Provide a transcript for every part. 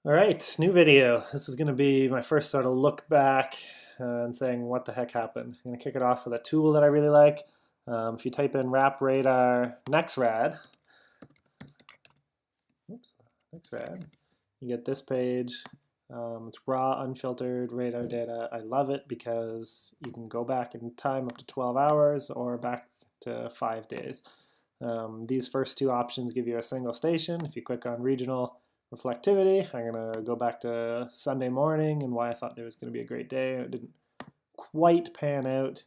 All right, new video. This is going to be my first sort of look back and saying what the heck happened. I'm going to kick it off with a tool that I really like. If you type in Wrap Radar NexRad, oops, NexRad, you get this page. It's raw, unfiltered radar data. I love it because you can go back in time up to 12 hours or back to 5 days. These first two options give you a single station. If you click on regional reflectivity, I'm going to go back to Sunday morning and why I thought there was going to be a great day. It didn't quite pan out,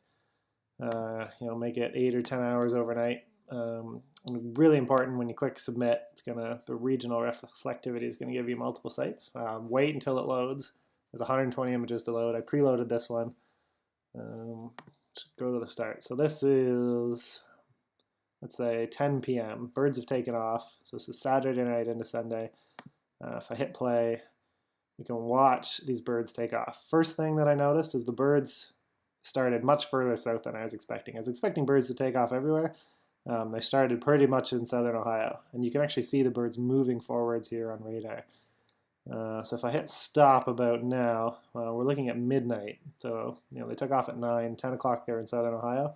make it 8 or 10 hours overnight. Really important when you click submit, the regional reflectivity is going to give you multiple sites. Wait until it loads. There's 120 images to load. I preloaded this one. Go to the start. So this is, let's say, 10 p.m. Birds have taken off. So this is Saturday night into Sunday. If I hit play, you can watch these birds take off. First thing that I noticed is the birds started much further south than I was expecting. I was expecting birds to take off everywhere. They started pretty much in southern Ohio, and you can actually see the birds moving forwards here on radar. So if I hit stop about now, we're looking at midnight. So they took off at 9, 10 o'clock there in southern Ohio,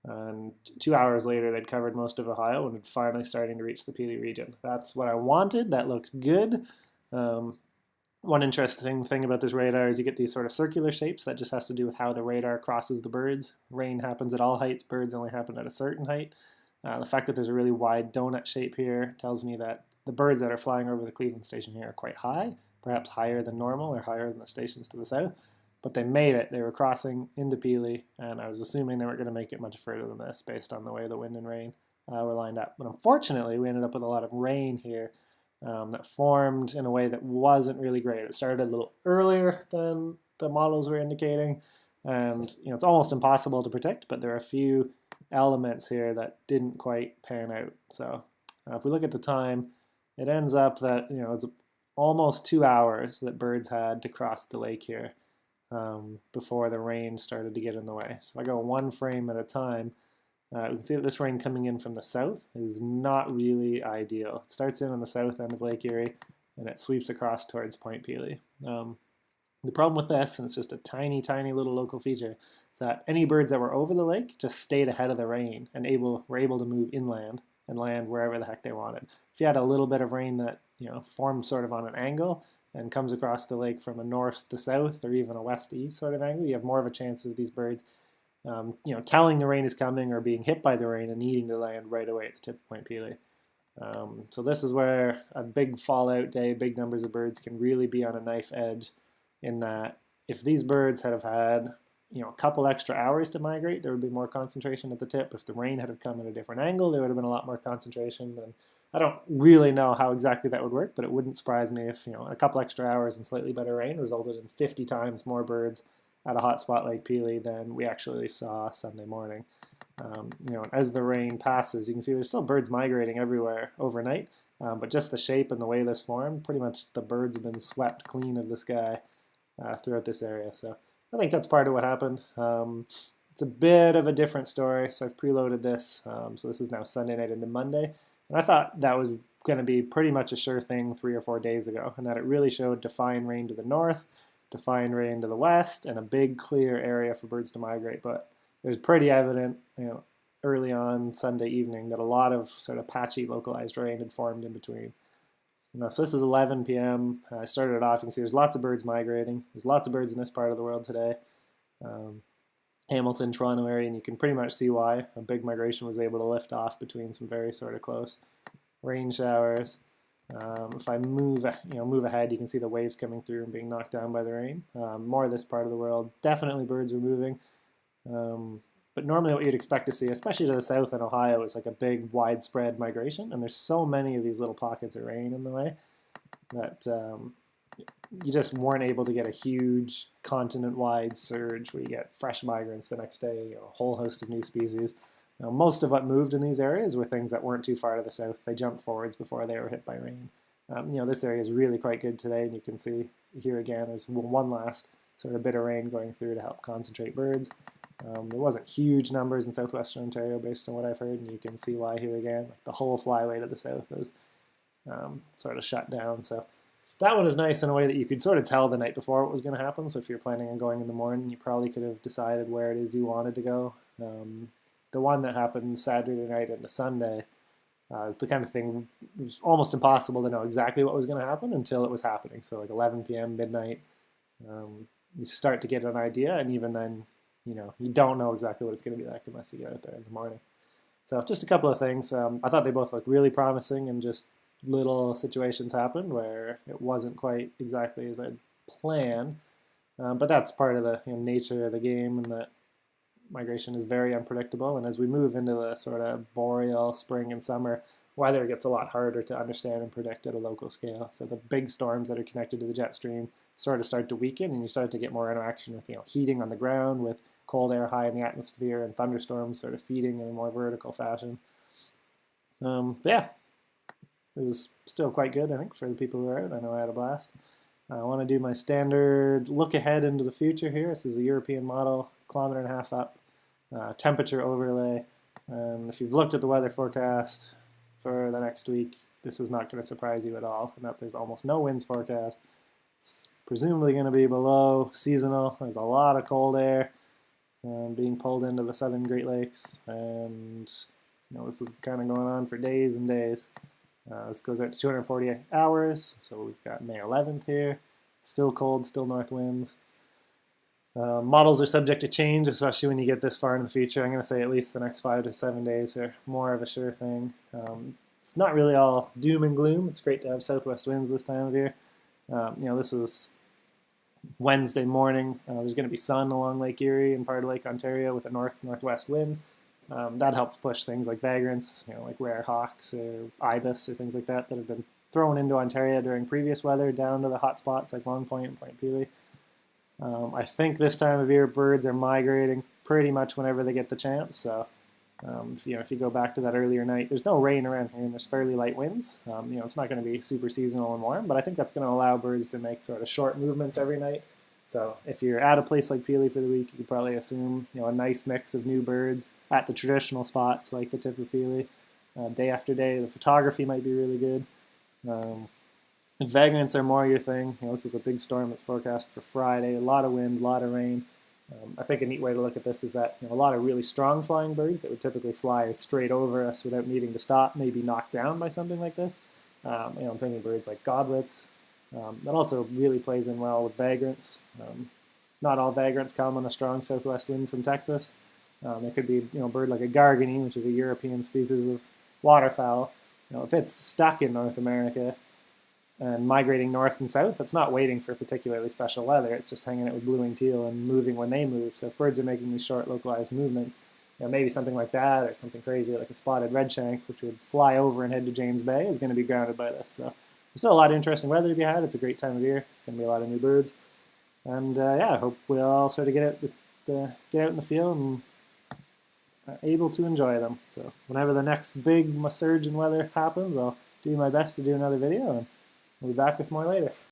and 2 hours later they'd covered most of Ohio and finally starting to reach the Pili region. That's what I wanted. That looked good. One interesting thing about this radar is you get these sort of circular shapes. That just has to do with how the radar crosses the birds. Rain happens at all heights. Birds only happen at a certain height. The fact that there's a really wide donut shape here tells me that the birds that are flying over the Cleveland station here are quite high, perhaps higher than normal or higher than the stations to the south. But they made it. They were crossing into Pili, and I was assuming they weren't going to make it much further than this based on the way the wind and rain were lined up. But unfortunately, we ended up with a lot of rain here that formed in a way that wasn't really great. It started a little earlier than the models were indicating, and it's almost impossible to predict, but there are a few elements here that didn't quite pan out. So if we look at the time, it ends up that it's almost 2 hours that birds had to cross the lake here before the rain started to get in the way. So if I go one frame at a time, we can see that this rain coming in from the south is not really ideal. It starts in on the south end of Lake Erie, and it sweeps across towards Point Pili. The problem with this, and it's just a tiny, tiny little local feature, is that any birds that were over the lake just stayed ahead of the rain and were able to move inland and land wherever the heck they wanted. If you had a little bit of rain that formed sort of on an angle and comes across the lake from a north to south or even a west to east sort of angle, you have more of a chance of these birds telling the rain is coming or being hit by the rain and needing to land right away at the tip of Point Pili. So this is where a big fallout day, big numbers of birds can really be on a knife edge, in that if these birds had have had a couple extra hours to migrate, there would be more concentration at the tip. If the rain had have come at a different angle, there would have been a lot more concentration. And I don't really know how exactly that would work, but it wouldn't surprise me if a couple extra hours and slightly better rain resulted in 50 times more birds at a hot spot like Pili than we actually saw Sunday morning. As the rain passes, you can see there's still birds migrating everywhere overnight, but just the shape and the way this formed, pretty much the birds have been swept clean of the sky throughout this area. So I think that's part of what happened. It's a bit of a different story, so I've preloaded this. So this is now Sunday night into Monday, and I thought that was going to be pretty much a sure thing 3 or 4 days ago, and that it really showed defined rain to the north, defined rain to the west, and a big clear area for birds to migrate. But it was pretty evident, early on Sunday evening that a lot of sort of patchy localized rain had formed in between. So this is 11 p.m. I started it off. You can see there's lots of birds migrating. There's lots of birds in this part of the world today. Hamilton, Toronto area, and you can pretty much see why. A big migration was able to lift off between some very sort of close rain showers. If I move ahead, you can see the waves coming through and being knocked down by the rain. More of this part of the world, definitely birds were moving. But normally what you'd expect to see, especially to the south in Ohio, is like a big widespread migration. And there's so many of these little pockets of rain in the way that you just weren't able to get a huge continent-wide surge where you get fresh migrants the next day, a whole host of new species. Most of what moved in these areas were things that weren't too far to the south. They jumped forwards before they were hit by rain. This area is really quite good today, and you can see here again there's one last sort of bit of rain going through to help concentrate birds. There wasn't huge numbers in southwestern Ontario based on what I've heard, and you can see why here again. The whole flyway to the south is sort of shut down. So that one is nice in a way that you could sort of tell the night before what was going to happen. So if you're planning on going in the morning, you probably could have decided where it is you wanted to go. The one that happened Saturday night into Sunday is the kind of thing, it was almost impossible to know exactly what was going to happen until it was happening. So like 11 p.m., midnight, you start to get an idea, and even then, you don't know exactly what it's going to be like unless you get out there in the morning. So just a couple of things. I thought they both looked really promising, and just little situations happened where it wasn't quite exactly as I'd planned. But that's part of the nature of the game, and that migration is very unpredictable. And as we move into the sort of boreal spring and summer, weather gets a lot harder to understand and predict at a local scale. So the big storms that are connected to the jet stream sort of start to weaken, and you start to get more interaction with heating on the ground, with cold air high in the atmosphere, and thunderstorms sort of feeding in a more vertical fashion. But yeah, it was still quite good, I think, for the people who were out. I know I had a blast. I want to do my standard look ahead into the future here. This is a European model, 1.5 km up, temperature overlay. And if you've looked at the weather forecast for the next week, this is not going to surprise you at all, in that there's almost no winds forecast. It's presumably going to be below seasonal. There's a lot of cold air being pulled into the southern Great Lakes, and this is kind of going on for days and days. This goes out to 240 hours, so we've got May 11th here. Still cold, still north winds. Models are subject to change, especially when you get this far in the future. I'm going to say at least the next 5 to 7 days are more of a sure thing. It's not really all doom and gloom. It's great to have southwest winds this time of year. This is Wednesday morning. There's going to be sun along Lake Erie and part of Lake Ontario with a north-northwest wind. That helps push things like vagrants, like rare hawks or ibis or things like that have been thrown into Ontario during previous weather down to the hot spots like Long Point and Point Pelee. I think this time of year birds are migrating pretty much whenever they get the chance. So if you go back to that earlier night, there's no rain around here and there's fairly light winds. It's not going to be super seasonal and warm, but I think that's going to allow birds to make sort of short movements every night. So if you're at a place like Pelee for the week, you could probably assume a nice mix of new birds at the traditional spots like the tip of Pelee. Day after day, the photography might be really good. If vagrants are more your thing, this is a big storm that's forecast for Friday. A lot of wind, a lot of rain. I think a neat way to look at this is that a lot of really strong flying birds that would typically fly straight over us without needing to stop may be knocked down by something like this. I'm thinking birds like godwits. That also really plays in well with vagrants. Not all vagrants come on a strong southwest wind from Texas. There could be a bird like a gargany, which is a European species of waterfowl. If it's stuck in North America and migrating north and south, it's not waiting for particularly special weather. It's just hanging out with blue-winged teal and moving when they move. So if birds are making these short localized movements, maybe something like that, or something crazy like a spotted redshank, which would fly over and head to James Bay, is going to be grounded by this. So there's still a lot of interesting weather to be had. It's a great time of year. It's going to be a lot of new birds. And I hope we all sort of get out in the field and are able to enjoy them. So whenever the next big surge in weather happens, I'll do my best to do another video, and we'll be back with more later.